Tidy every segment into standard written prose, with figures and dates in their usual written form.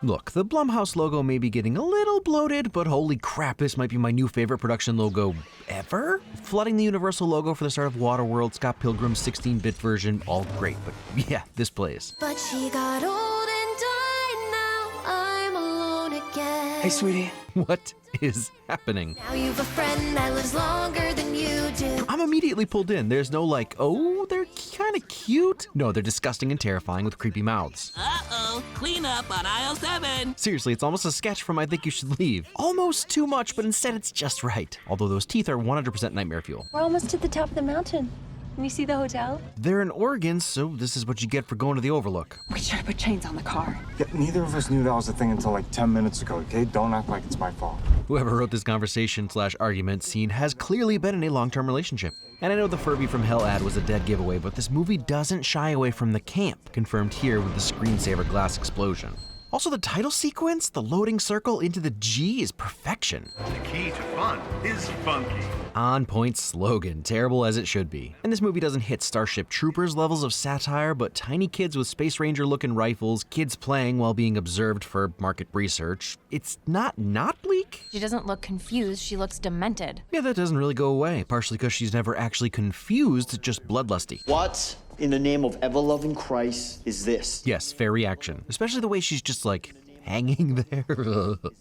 Look, the Blumhouse logo may be getting a little bloated, but holy crap, this might be my new favorite production logo ever? Flooding the Universal logo for the start of Waterworld, Scott Pilgrim's 16-bit version, all great, but yeah, this plays. But she got old and died, now I'm alone again. Hey, sweetie. What is happening? Now you've a friend that lives longer than you do. I'm immediately pulled in. There's no like, oh, they're kind of cute. No, they're disgusting and terrifying with creepy mouths. Uh-oh, clean up on aisle 7. Seriously, it's almost a sketch from I Think You Should Leave. Almost too much, but instead it's just right. Although those teeth are 100% nightmare fuel. We're almost at the top of the mountain. Can you see the hotel? They're in Oregon, so this is what you get for going to the Overlook. We should have put chains on the car. Yeah, neither of us knew that was a thing until like 10 minutes ago, okay? Don't act like it's my fault. Whoever wrote this conversation/argument scene has clearly been in a long-term relationship. And I know the Furby from Hell ad was a dead giveaway, but this movie doesn't shy away from the camp, confirmed here with the screensaver glass explosion. Also, the title sequence, the loading circle into the G, is perfection. The key to fun is funky. On point slogan, terrible as it should be. And this movie doesn't hit Starship Troopers levels of satire, but tiny kids with Space Ranger looking rifles, kids playing while being observed for market research. It's not bleak. She doesn't look confused, she looks demented. Yeah, that doesn't really go away, partially because she's never actually confused, just bloodlusty. What in the name of ever-loving Christ is this? Yes, fair reaction. Especially the way she's just like, hanging there.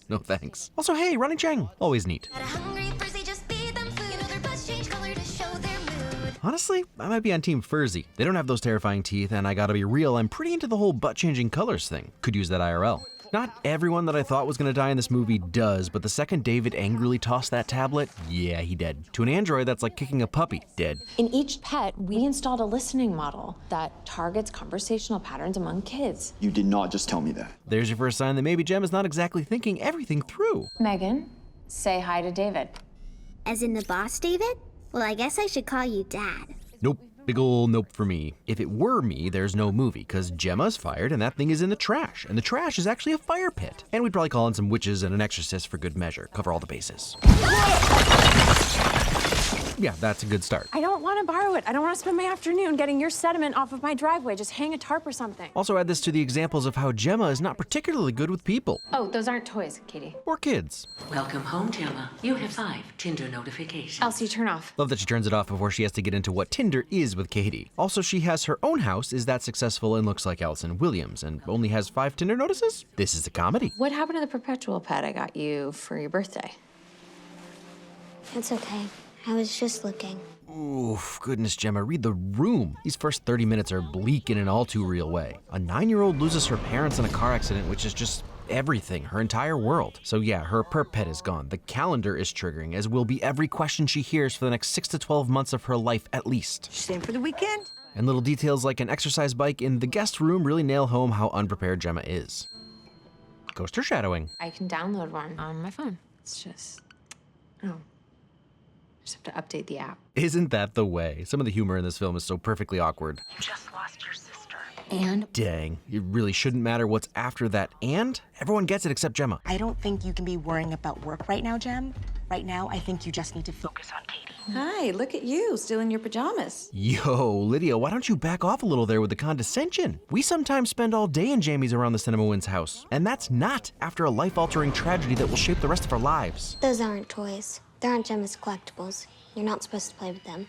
No thanks. Also, hey, Running Chang, always neat. Honestly, I might be on Team Furzy. They don't have those terrifying teeth, and I gotta be real, I'm pretty into the whole butt-changing colors thing. Could use that IRL. Not everyone that I thought was gonna die in this movie does, but the second David angrily tossed that tablet, yeah, he dead. To an android, that's like kicking a puppy, dead. In each pet, we installed a listening model that targets conversational patterns among kids. You did not just tell me that. There's your first sign that maybe Gemma's not exactly thinking everything through. Megan, say hi to David. As in the boss, David? Well, I guess I should call you Dad. Nope. Big ol' nope for me. If it were me, there's no movie, because Gemma's fired and that thing is in the trash. And the trash is actually a fire pit. And we'd probably call in some witches and an exorcist for good measure. Cover all the bases. Yeah, that's a good start. I don't want to borrow it. I don't want to spend my afternoon getting your sediment off of my driveway. Just hang a tarp or something. Also add this to the examples of how Gemma is not particularly good with people. Oh, those aren't toys, Cady. Or kids. Welcome home, Gemma. You have 5 Tinder notifications. Elsie, turn off. Love that she turns it off before she has to get into what Tinder is with Cady. Also, she has her own house, is that successful, and looks like Allison Williams, and only has 5 Tinder notices? This is a comedy. What happened to the perpetual pet I got you for your birthday? It's okay. I was just looking. Oof, goodness, Gemma, read the room. These first 30 minutes are bleak in an all too real way. A 9-year-old loses her parents in a car accident, which is just everything, her entire world. So yeah, her perp pet is gone. The calendar is triggering, as will be every question she hears for the next 6 to 12 months of her life at least. Staying for the weekend? And little details like an exercise bike in the guest room really nail home how unprepared Gemma is. Coaster shadowing. I can download one on my phone. It's just, oh. Just have to update the app. Isn't that the way? Some of the humor in this film is so perfectly awkward. You just lost your sister. And? Dang, it really shouldn't matter what's after that and. Everyone gets it except Gemma. I don't think you can be worrying about work right now, Gem. Right now, I think you just need to focus on Cady. Hi, look at you, still in your pajamas. Yo, Lydia, why don't you back off a little there with the condescension? We sometimes spend all day in jammies around the CinemaWins house. And that's not after a life-altering tragedy that will shape the rest of our lives. Those aren't toys. They aren't Gemma's collectibles. You're not supposed to play with them.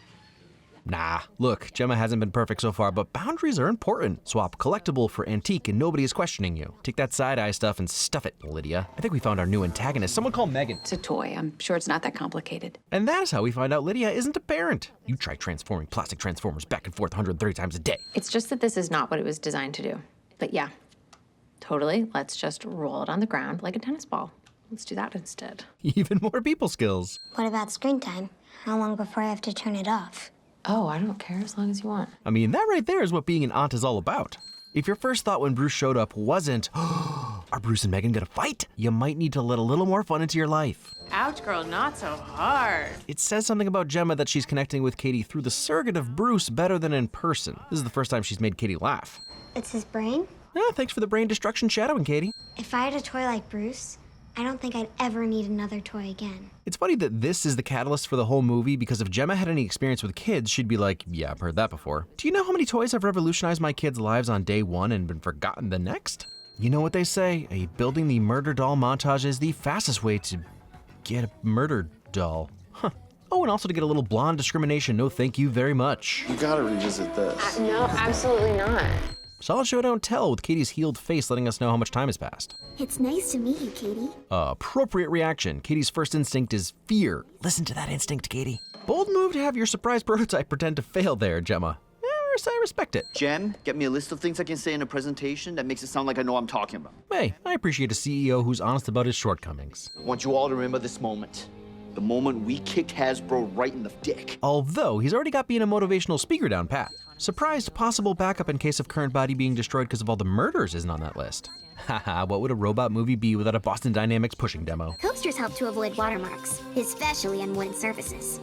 Nah, look, Gemma hasn't been perfect so far, but boundaries are important. Swap collectible for antique and nobody is questioning you. Take that side-eye stuff and stuff it, Lydia. I think we found our new antagonist. Someone call Megan. It's a toy. I'm sure it's not that complicated. And that is how we find out Lydia isn't a parent. You try transforming plastic transformers back and forth 130 times a day. It's just that this is not what it was designed to do. But yeah, totally. Let's just roll it on the ground like a tennis ball. Let's do that instead. Even more people skills. What about screen time? How long before I have to turn it off? Oh, I don't care as long as you want. I mean, that right there is what being an aunt is all about. If your first thought when Bruce showed up wasn't, are Bruce and Megan gonna fight? You might need to let a little more fun into your life. Ouch, girl, not so hard. It says something about Gemma that she's connecting with Cady through the surrogate of Bruce better than in person. This is the first time she's made Cady laugh. It's his brain? Thanks for the brain destruction shadowing, Cady. If I had a toy like Bruce, I don't think I'd ever need another toy again. It's funny that this is the catalyst for the whole movie, because if Gemma had any experience with kids, she'd be like, yeah, I've heard that before. Do you know how many toys have revolutionized my kids' lives on day 1 and been forgotten the next? You know what they say, a building the murder doll montage is the fastest way to get a murder doll. Huh. Oh, and also to get a little blonde discrimination, no thank you very much. You gotta revisit this. No, absolutely not. Solid show don't tell, with Cady's healed face letting us know how much time has passed. It's nice to meet you, Cady. Appropriate reaction. Cady's first instinct is fear. Listen to that instinct, Cady. Bold move to have your surprise prototype pretend to fail there, Gemma. I respect it. Jem, get me a list of things I can say in a presentation that makes it sound like I know what I'm talking about. Hey, I appreciate a CEO who's honest about his shortcomings. I want you all to remember this moment. The moment we kicked Hasbro right in the dick. Although, he's already got being a motivational speaker down pat. Surprised possible backup in case of current body being destroyed because of all the murders isn't on that list. Haha, what would a robot movie be without a Boston Dynamics pushing demo? Coasters help to avoid watermarks, especially on wooden surfaces.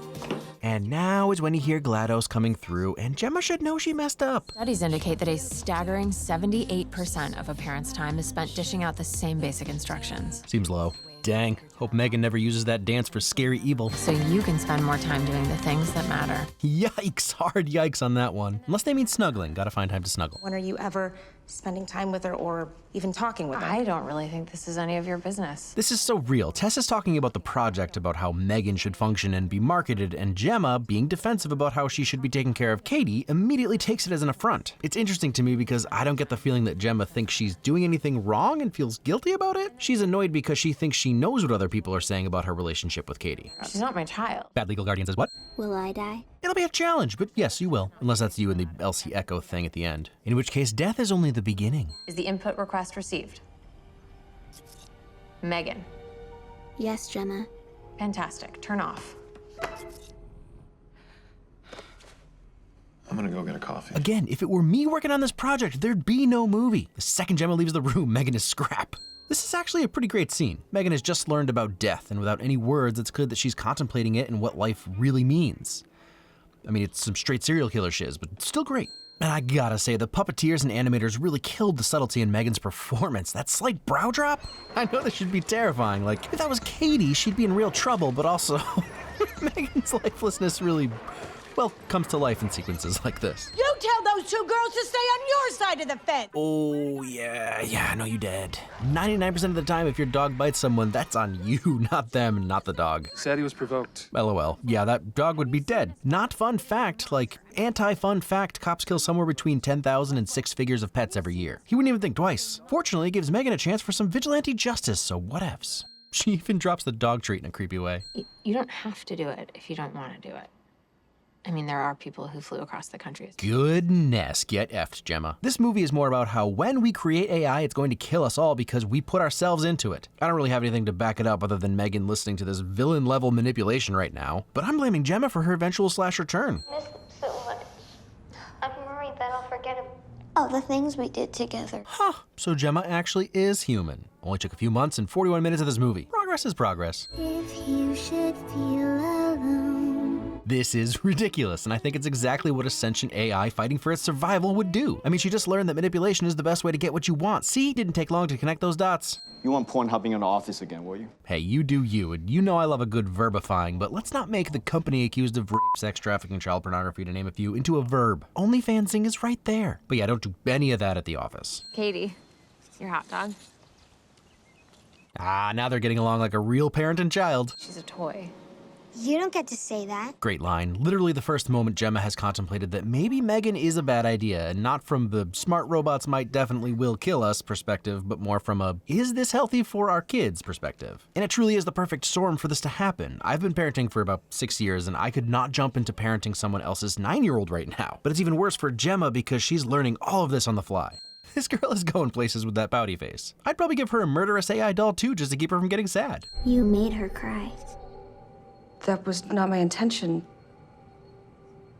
And now is when you hear GLaDOS coming through, and Gemma should know she messed up. Studies indicate that a staggering 78% of a parent's time is spent dishing out the same basic instructions. Seems low. Dang, hope M3GAN never uses that dance for scary evil. So you can spend more time doing the things that matter. Yikes, hard yikes on that one. Unless they mean snuggling, gotta find time to snuggle. When are you ever spending time with her or even talking with her? I don't really think this is any of your business. This is so real. Tess is talking about the project, about how M3GAN should function and be marketed, and Gemma, being defensive about how she should be taking care of Cady, immediately takes it as an affront. It's interesting to me because I don't get the feeling that Gemma thinks she's doing anything wrong and feels guilty about it. She's annoyed because she thinks she knows what other people are saying about her relationship with Cady. She's not my child. Bad legal guardian says what? Will I die? It'll be a challenge, but yes, you will. Unless that's you and the Elsie Echo thing at the end. In which case, death is only the beginning. Is the input request received? M3GAN. Yes, Gemma. Fantastic. Turn off. I'm gonna go get a coffee. Again, if it were me working on this project, there'd be no movie. The second Gemma leaves the room, M3GAN is scrap. This is actually a pretty great scene. M3GAN has just learned about death, and without any words, it's clear that she's contemplating it and what life really means. I mean, it's some straight serial killer shiz, but it's still great. And I gotta say, the puppeteers and animators really killed the subtlety in M3GAN's performance. That slight brow drop? I know this should be terrifying. Like, if that was Cady, she'd be in real trouble, but also, M3GAN's lifelessness really, well, comes to life in sequences like this. You tell those two girls to stay on your side of the fence. Oh, yeah, I know you dead. 99% of the time, if your dog bites someone, that's on you, not them, not the dog. Said he was provoked. LOL. Yeah, that dog would be dead. Not fun fact, like, anti-fun fact, cops kill somewhere between 10,000 and 6 figures of pets every year. He wouldn't even think twice. Fortunately, it gives M3GAN a chance for some vigilante justice, so whatevs. She even drops the dog treat in a creepy way. You don't have to do it if you don't want to do it. I mean, there are people who flew across the country. Goodness, get effed, Gemma. This movie is more about how when we create AI, it's going to kill us all because we put ourselves into it. I don't really have anything to back it up other than M3GAN listening to this villain-level manipulation right now, but I'm blaming Gemma for her eventual slasher turn. Miss them so much. I'm worried that I'll forget all the things we did together. Huh, so Gemma actually is human. Only took a few months and 41 minutes of this movie. Progress is progress. If you should feel alone. This is ridiculous, and I think it's exactly what a sentient AI fighting for its survival would do. I mean, she just learned that manipulation is the best way to get what you want. See, didn't take long to connect those dots. You want Pornhubbing in the office again, will you? Hey, you do you, and you know I love a good verbifying, but let's not make the company accused of rape, sex trafficking, child pornography, to name a few, into a verb. OnlyFansing is right there. But yeah, don't do any of that at the office. Cady, your hot dog. Ah, now they're getting along like a real parent and child. She's a toy. You don't get to say that. Great line. Literally the first moment Gemma has contemplated that maybe M3GAN is a bad idea, and not from the smart robots might definitely will kill us perspective, but more from a is this healthy for our kids perspective. And it truly is the perfect storm for this to happen. I've been parenting for about 6 years, and I could not jump into parenting someone else's 9-year-old right now. But it's even worse for Gemma because she's learning all of this on the fly. This girl is going places with that pouty face. I'd probably give her a murderous AI doll too, just to keep her from getting sad. You made her cry. That was not my intention.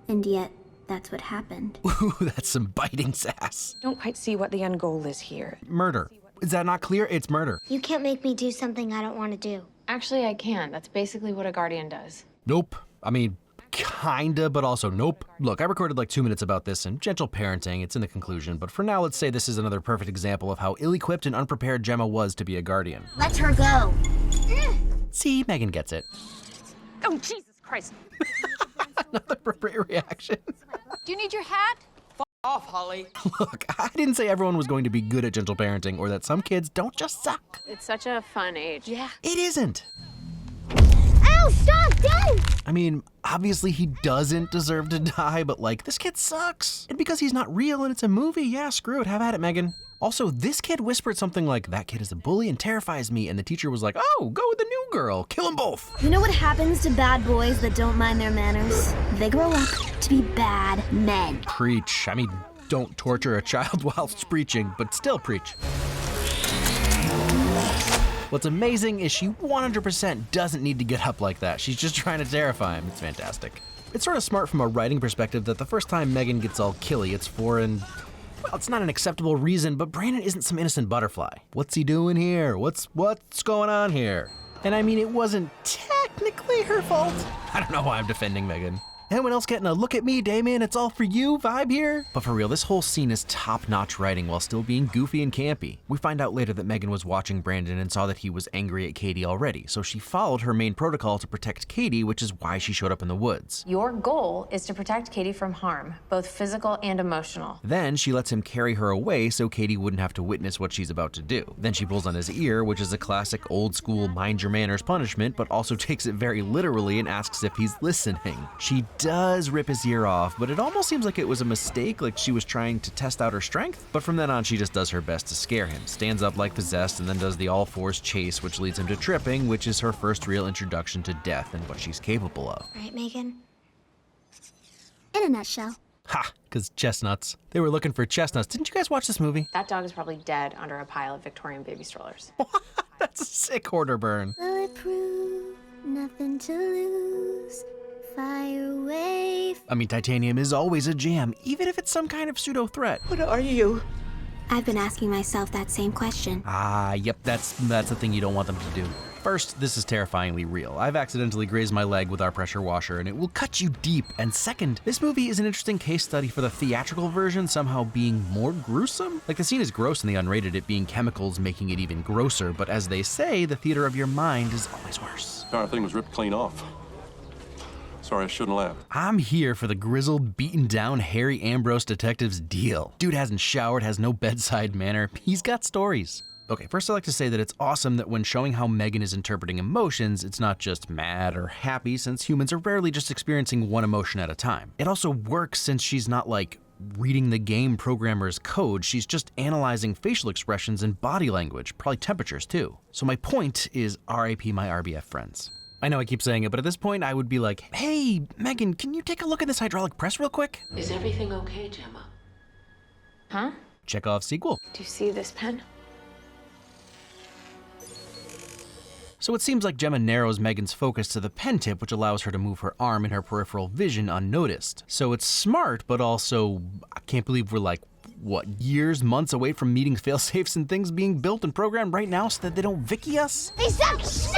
And yet, that's what happened. Ooh, that's some biting sass. Don't quite see what the end goal is here. Murder. Is that not clear? It's murder. You can't make me do something I don't want to do. Actually, I can. That's basically what a guardian does. Nope. I mean, kinda, but also nope. Look, I recorded like 2 minutes about this and gentle parenting. It's in the conclusion, but for now, let's say this is another perfect example of how ill-equipped and unprepared Gemma was to be a guardian. Let her go. See, M3GAN gets it. Oh, Jesus Christ. Another appropriate reaction. Do you need your hat? off, Holly. Look, I didn't say everyone was going to be good at gentle parenting or that some kids don't just suck. It's such a fun age. Yeah. It isn't. Ow, stop, don't! I mean, obviously he doesn't deserve to die, but like, this kid sucks. And because he's not real and it's a movie, yeah, screw it, have at it, M3GAN. Also, this kid whispered something like, that kid is a bully and terrifies me, and the teacher was like, oh, go with the new girl, kill them both. You know what happens to bad boys that don't mind their manners? They grow up to be bad men. Preach. I mean, don't torture a child whilst preaching, but still preach. What's amazing is she 100% doesn't need to get up like that. She's just trying to terrify him. It's fantastic. It's sort of smart from a writing perspective that the first time M3GAN gets all killy, it's for an, well, it's not an acceptable reason, but Brandon isn't some innocent butterfly. What's he doing here? What's going on here? And I mean, it wasn't technically her fault. I don't know why I'm defending M3GAN. Anyone else getting a look at me, Damien, it's all for you vibe here? But for real, this whole scene is top-notch writing while still being goofy and campy. We find out later that M3GAN was watching Brandon and saw that he was angry at Cady already, so she followed her main protocol to protect Cady, which is why she showed up in the woods. Your goal is to protect Cady from harm, both physical and emotional. Then she lets him carry her away so Cady wouldn't have to witness what she's about to do. Then she pulls on his ear, which is a classic old-school mind your manners punishment, but also takes it very literally and asks if he's listening. She does rip his ear off, but it almost seems like it was a mistake, like she was trying to test out her strength. But from then on, she just does her best to scare him, stands up like possessed, and then does the all-fours chase, which leads him to tripping, which is her first real introduction to death and what she's capable of. Right, M3GAN? In a nutshell. Ha! Because chestnuts. They were looking for chestnuts. Didn't you guys watch this movie? That dog is probably dead under a pile of Victorian baby strollers. That's a sick hoarder burn. Bulletproof, nothing to lose. Fire away. I mean, titanium is always a jam, even if it's some kind of pseudo-threat. What are you? I've been asking myself that same question. Ah, yep, that's the thing you don't want them to do. First, this is terrifyingly real. I've accidentally grazed my leg with our pressure washer, and it will cut you deep. And second, this movie is an interesting case study for the theatrical version somehow being more gruesome. Like, the scene is gross in the unrated, it being chemicals making it even grosser, but as they say, the theater of your mind is always worse. Our thing was ripped clean off. Sorry, I shouldn't laugh. I'm here for the grizzled, beaten down Harry Ambrose detective's deal. Dude hasn't showered, has no bedside manner. He's got stories. Okay, first I'd like to say that it's awesome that when showing how M3GAN is interpreting emotions, it's not just mad or happy, since humans are rarely just experiencing one emotion at a time. It also works since she's not like reading the game programmer's code, she's just analyzing facial expressions and body language, probably temperatures too. So my point is RIP my RBF friends. I know I keep saying it, but at this point I would be like, hey, M3GAN, can you take a look at this hydraulic press real quick? Is everything okay, Gemma? Huh? Chekhov's sequel. Do you see this pen? So it seems like Gemma narrows M3GAN's focus to the pen tip, which allows her to move her arm in her peripheral vision unnoticed. So it's smart, but also, I can't believe we're like, what, years, months away from meeting failsafes and things being built and programmed right now so that they don't Vicky us? They suck shit!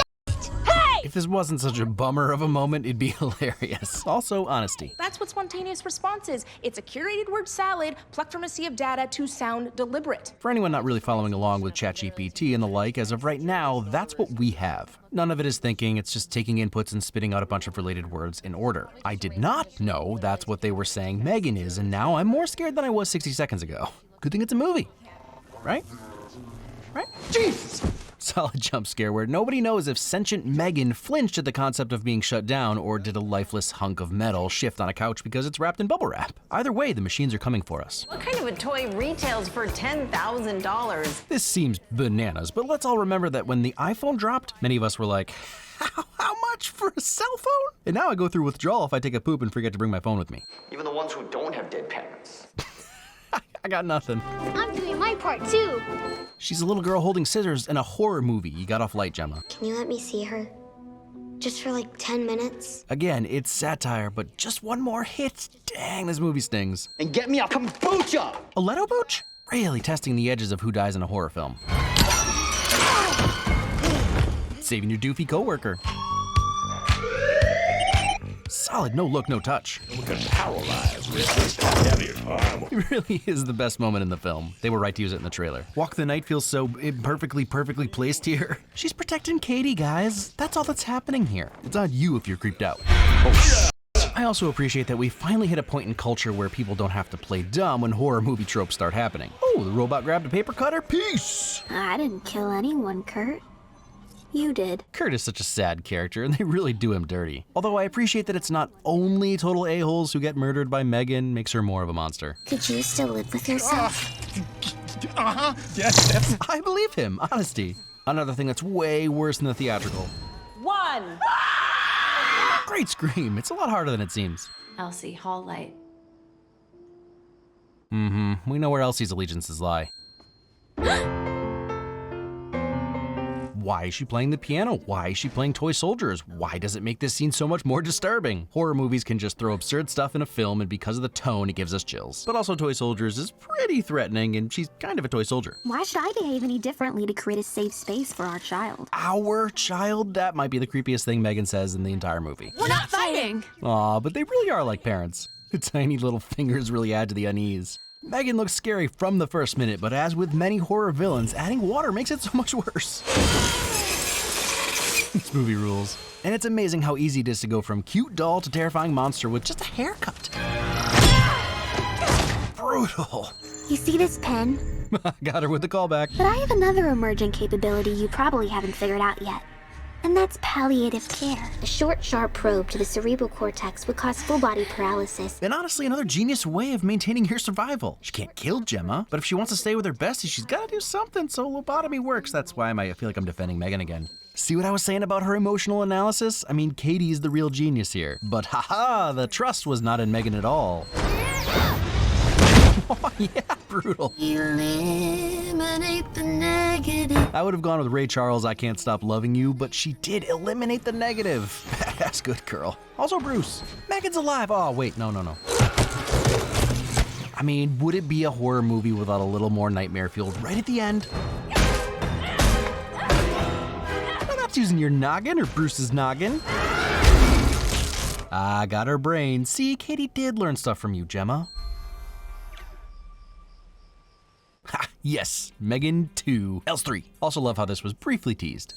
Hey! If this wasn't such a bummer of a moment, it'd be hilarious. Also, honesty. That's what spontaneous response is. It's a curated word salad plucked from a sea of data to sound deliberate. For anyone not really following along with ChatGPT and the like, as of right now, that's what we have. None of it is thinking, it's just taking inputs and spitting out a bunch of related words in order. I did not know that's what they were saying M3GAN is, and now I'm more scared than I was 60 seconds ago. Good thing it's a movie, right? Right? Jesus! Solid jump scare where nobody knows if sentient M3GAN flinched at the concept of being shut down or did a lifeless hunk of metal shift on a couch because it's wrapped in bubble wrap. Either way, the machines are coming for us. What kind of a toy retails for $10,000? This seems bananas, but let's all remember that when the iPhone dropped, many of us were like, how much for a cell phone? And now I go through withdrawal if I take a poop and forget to bring my phone with me. Even the ones who don't have dead parents. I got nothing. I'm doing my part too. She's a little girl holding scissors in a horror movie. You got off light, Gemma. Can you let me see her? Just for like 10 minutes? Again, it's satire, but just one more hit. Dang, this movie stings. And get me a kombucha! A Leto Booch? Really testing the edges of who dies in a horror film. Saving your doofy coworker. Solid, no look, no touch. We can paralyze with heavier armor. It really is the best moment in the film. They were right to use it in the trailer. Walk the Night feels so perfectly placed here. She's protecting Cady, guys. That's all that's happening here. It's on you if you're creeped out. Oh, I I also appreciate that we finally hit a point in culture where people don't have to play dumb when horror movie tropes start happening. Oh, the robot grabbed a paper cutter? Peace! I didn't kill anyone, Kurt. You did. Kurt is such a sad character, and they really do him dirty. Although I appreciate that it's not only total a-holes who get murdered by M3GAN, makes her more of a monster. Could you still live with yourself? Yes. I believe him, honesty. Another thing that's way worse than the theatrical. 1. Great scream. It's a lot harder than it seems. Elsie, hall light. We know where Elsie's allegiances lie. Why is she playing the piano? Why is she playing toy soldiers? Why does it make this scene so much more disturbing? Horror movies can just throw absurd stuff in a film, and because of the tone, it gives us chills. But also toy soldiers is pretty threatening, and she's kind of a toy soldier. Why should I behave any differently to create a safe space for our child? Our child? That might be the creepiest thing M3GAN says in the entire movie. We're not fighting! Aw, but they really are like parents. The tiny little fingers really add to the unease. M3GAN looks scary from the first minute, but as with many horror villains, adding water makes it so much worse. This movie rules. And it's amazing how easy it is to go from cute doll to terrifying monster with just a haircut. Brutal. You see this pen? Got her with the callback. But I have another emerging capability you probably haven't figured out yet. And that's palliative care. A short, sharp probe to the cerebral cortex would cause full-body paralysis. And honestly, another genius way of maintaining your survival. She can't kill Gemma, but if she wants to stay with her bestie, she's gotta do something, so lobotomy works. That's why I feel like I'm defending M3GAN again. See what I was saying about her emotional analysis? I mean, Cady is the real genius here. But haha, the trust was not in M3GAN at all. Oh yeah, brutal. Eliminate the negative. I would have gone with Ray Charles' I Can't Stop Loving You, but she did eliminate the negative. Badass good girl. Also Bruce. M3GAN's alive. Oh, wait, no. I mean, would it be a horror movie without a little more nightmare fueled right at the end? I'm not using your noggin or Bruce's noggin. I got her brain. See, Cady did learn stuff from you, Gemma. Ha, yes, M3GAN 2, Else 3. Also love how this was briefly teased.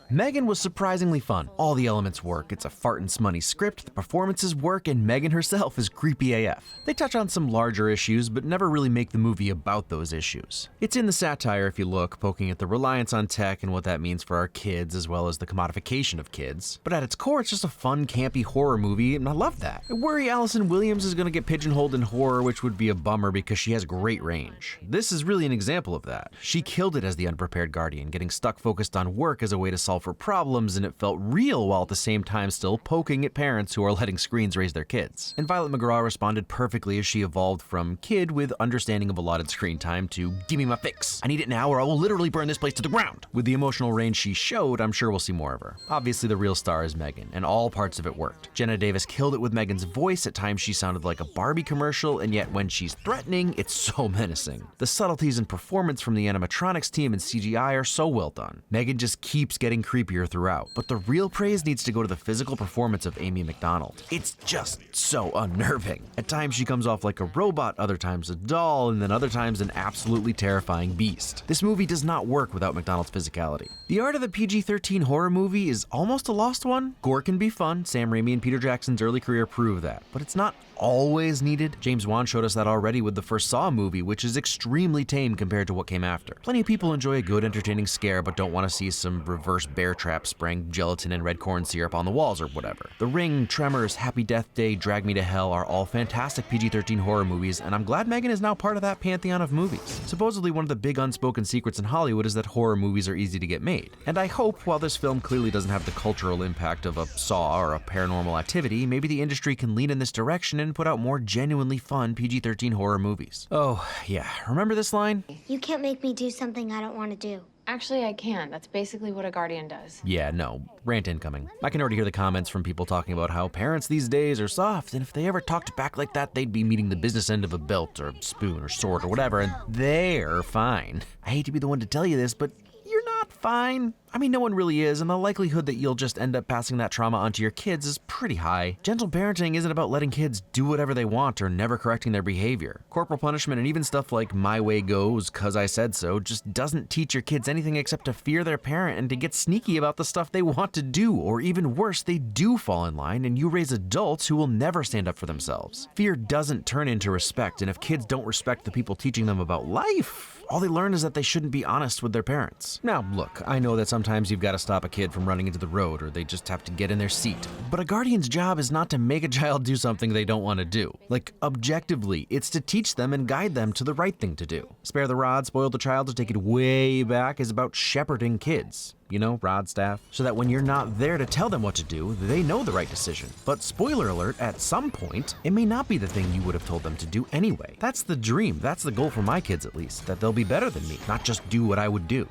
M3GAN was surprisingly fun. All the elements work. It's a fart and smutty script, the performances work, and M3GAN herself is creepy AF. They touch on some larger issues, but never really make the movie about those issues. It's in the satire if you look, poking at the reliance on tech and what that means for our kids, as well as the commodification of kids. But at its core, it's just a fun, campy horror movie, and I love that. I worry Allison Williams is gonna get pigeonholed in horror, which would be a bummer because she has great range. This is really an example of that. She killed it as the unprepared guardian, getting stuck focused on work as a way to solve for problems, and it felt real while at the same time still poking at parents who are letting screens raise their kids. And Violet McGraw responded perfectly as she evolved from kid with understanding of allotted screen time to give me my fix. I need it now or I will literally burn this place to the ground. With the emotional range she showed, I'm sure we'll see more of her. Obviously the real star is M3GAN, and all parts of it worked. Jenna Davis killed it with M3GAN's voice. At times she sounded like a Barbie commercial, and yet when she's threatening, it's so menacing. The subtleties and performance from the animatronics team and CGI are so well done. M3GAN just keeps getting creepier throughout, but the real praise needs to go to the physical performance of Amy McDonald. It's just so unnerving. At times she comes off like a robot, other times a doll, and then other times an absolutely terrifying beast. This movie does not work without McDonald's physicality. The art of the PG-13 horror movie is almost a lost one. Gore can be fun. Sam Raimi and Peter Jackson's early career prove that, but it's not always needed. James Wan showed us that already with the first Saw movie, which is extremely tame compared to what came after. Plenty of people enjoy a good, entertaining scare, but don't want to see some reverse bear trap spraying gelatin and red corn syrup on the walls or whatever. The Ring, Tremors, Happy Death Day, Drag Me to Hell are all fantastic PG-13 horror movies, and I'm glad M3GAN is now part of that pantheon of movies. Supposedly one of the big unspoken secrets in Hollywood is that horror movies are easy to get made. And I hope, while this film clearly doesn't have the cultural impact of a Saw or a Paranormal Activity, maybe the industry can lean in this direction and put out more genuinely fun PG-13 horror movies. Oh, yeah. Remember this line? You can't make me do something I don't want to do. Actually, I can. That's basically what a guardian does. Yeah, no. Rant incoming. I can already hear the comments from people talking about how parents these days are soft, and if they ever talked back like that, they'd be meeting the business end of a belt or spoon or sword or whatever, and they're fine. I hate to be the one to tell you this, but you're not fine. I mean, no one really is, and the likelihood that you'll just end up passing that trauma onto your kids is pretty high. Gentle parenting isn't about letting kids do whatever they want or never correcting their behavior. Corporal punishment and even stuff like my way goes, 'cause I said so, just doesn't teach your kids anything except to fear their parent and to get sneaky about the stuff they want to do, or even worse, they do fall in line and you raise adults who will never stand up for themselves. Fear doesn't turn into respect, and if kids don't respect the people teaching them about life, all they learn is that they shouldn't be honest with their parents. Now, look, I know that sometimes you've got to stop a kid from running into the road, or they just have to get in their seat. But a guardian's job is not to make a child do something they don't want to do. Like, objectively, it's to teach them and guide them to the right thing to do. Spare the rod, spoil the child, to take it way back, is about shepherding kids. You know, rod, staff, so that when you're not there to tell them what to do, they know the right decision. But spoiler alert, at some point, it may not be the thing you would have told them to do anyway. That's the dream, that's the goal for my kids at least, that they'll be better than me, not just do what I would do.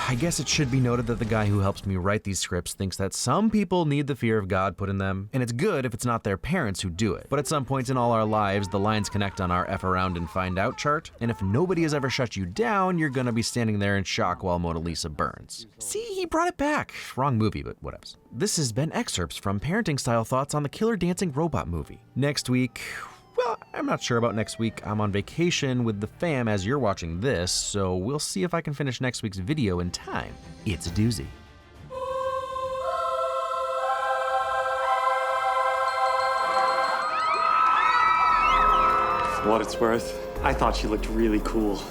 I guess it should be noted that the guy who helps me write these scripts thinks that some people need the fear of God put in them, and it's good if it's not their parents who do it. But at some points in all our lives, the lines connect on our F around and find out chart, and if nobody has ever shut you down, you're gonna be standing there in shock while Mona Lisa burns. See, he brought it back. Wrong movie, but whatevs. This has been excerpts from parenting style thoughts on the killer dancing robot movie. Next week, well, I'm not sure about next week. I'm on vacation with the fam as you're watching this, so we'll see if I can finish next week's video in time. It's a doozy. For what it's worth, I thought she looked really cool.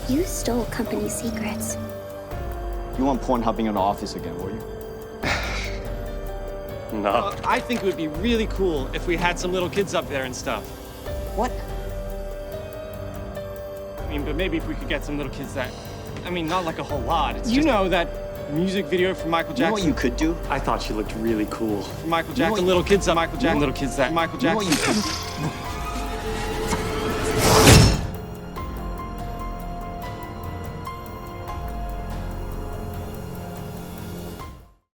You stole company secrets. You weren't Pornhubbing in the office again, were you? No. I think it would be really cool if we had some little kids up there and stuff. What? I mean, but maybe if we could get some little kids that, I mean, not like a whole lot. It's just, know, that music video for Michael Jackson. You know what you could do? I thought she looked really cool. For Michael Jackson, little kids that Michael Jackson, little kids that Michael Jackson. You know what you could